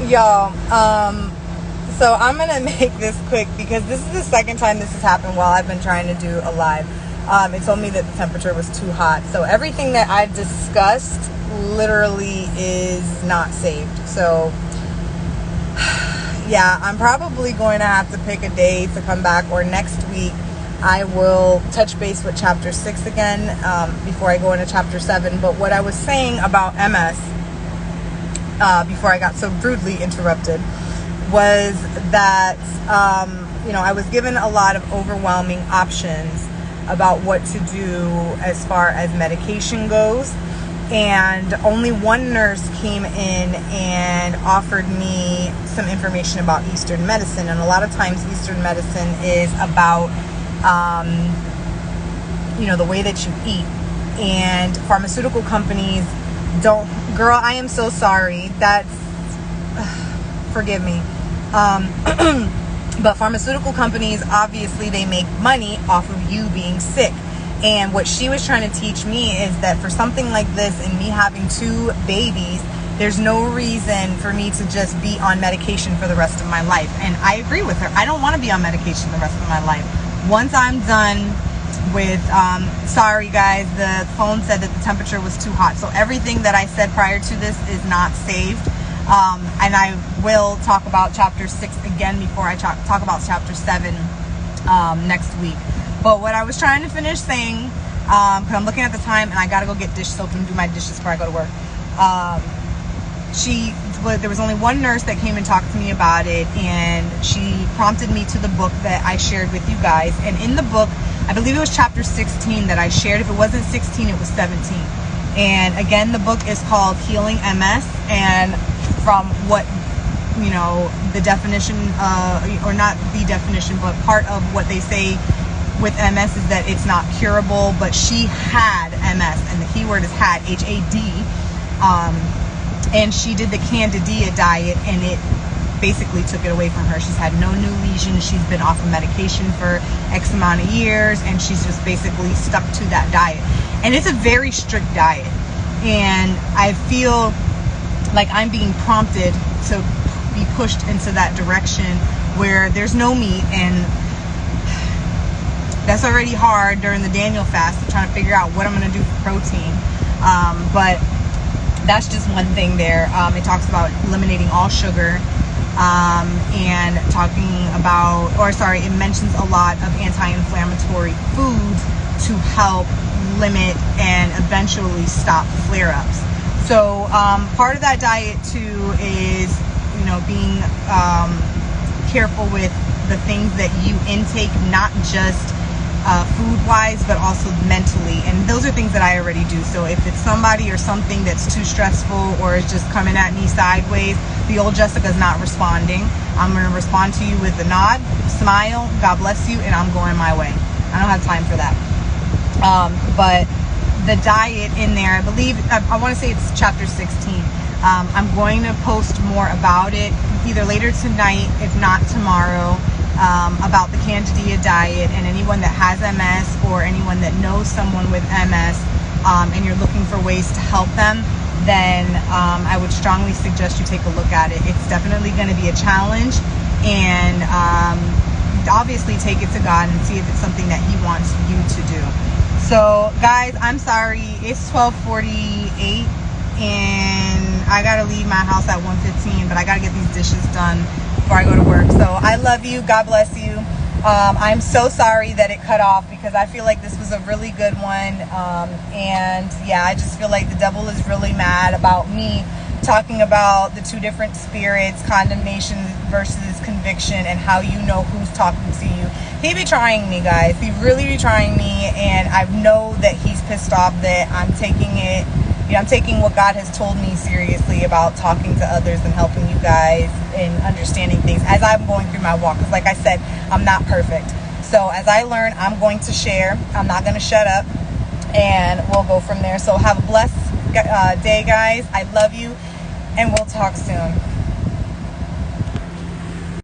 Y'all, so I'm gonna make this quick because this is the second time this has happened while I've been trying to do a live. It told me that the temperature was too hot. So everything that I've discussed literally is not saved. So yeah, I'm probably going to have to pick a day to come back, or next week I will touch base with chapter 6 again before I go into chapter 7. But what I was saying about MS before I got so rudely interrupted was that I was given a lot of overwhelming options about what to do as far as medication goes, and only one nurse came in and offered me some information about Eastern medicine. And a lot of times Eastern medicine is about the way that you eat, and pharmaceutical companies don't. Girl, I am so sorry. That's forgive me. But pharmaceutical companies, obviously, they make money off of you being sick. And what she was trying to teach me is that for something like this, and me having 2 babies, there's no reason for me to just be on medication for the rest of my life. And I agree with her. I don't want to be on medication the rest of my life. Once I'm done with, sorry guys, the phone said that the temperature was too hot. So everything that I said prior to this is not saved. And I will talk about chapter 6 again before I talk about chapter 7 next week. But what I was trying to finish saying, because I'm looking at the time and I gotta go get dish soap and do my dishes before I go to work. There was only one nurse that came and talked to me about it, and she prompted me to the book that I shared with you guys. And in the book, I believe it was chapter 16 that I shared. If it wasn't 16, it was 17. And again, the book is called Healing MS. And from what, the definition, or not the definition, but part of what they say with MS is that it's not curable. But she had MS, and the key word is had, H-A-D. And she did the Candida diet, and it basically took it away from her. She's had no new lesions. She's been off of medication for X amount of years, and she's just basically stuck to that diet. And it's a very strict diet. And I feel like I'm being prompted to be pushed into that direction where there's no meat, and that's already hard during the Daniel fast, trying to figure out what I'm going to do for protein. But that's just one thing there. It talks about eliminating all sugar, and it mentions a lot of anti-inflammatory foods to help limit and eventually stop flare-ups. So part of that diet too is, being careful with the things that you intake, not just food-wise, but also mentally. And those are things that I already do. So if it's somebody or something that's too stressful or is just coming at me sideways, the old Jessica's not responding. I'm going to respond to you with a nod, smile, God bless you, and I'm going my way. I don't have time for that. But the diet in there, I want to say it's chapter 16. I'm going to post more about it either later tonight, if not tomorrow, about the Candida diet. And anyone that has MS or anyone that knows someone with MS, and you're looking for ways to help them, then I would strongly suggest you take a look at it. It's definitely going to be a challenge, and obviously take it to God and see if it's something that He wants you to do. So guys, I'm sorry, it's 12:48 and I gotta leave my house at 1:15, but I gotta get these dishes done before I go to work. So I love you, God bless you. I'm so sorry that it cut off, because I feel like this was a really good one. And yeah, I just feel like the devil is really mad about me talking about the 2 different spirits, condemnation versus conviction, and how you know who's talking to you. He be trying me, guys. He really be trying me, and I know that he's pissed off that I'm taking it. I'm taking what God has told me seriously about talking to others and helping you guys in understanding things as I'm going through my walk. Because like I said, I'm not perfect. So as I learn, I'm going to share. I'm not going to shut up, and we'll go from there. So have a blessed day, guys. I love you, and we'll talk soon.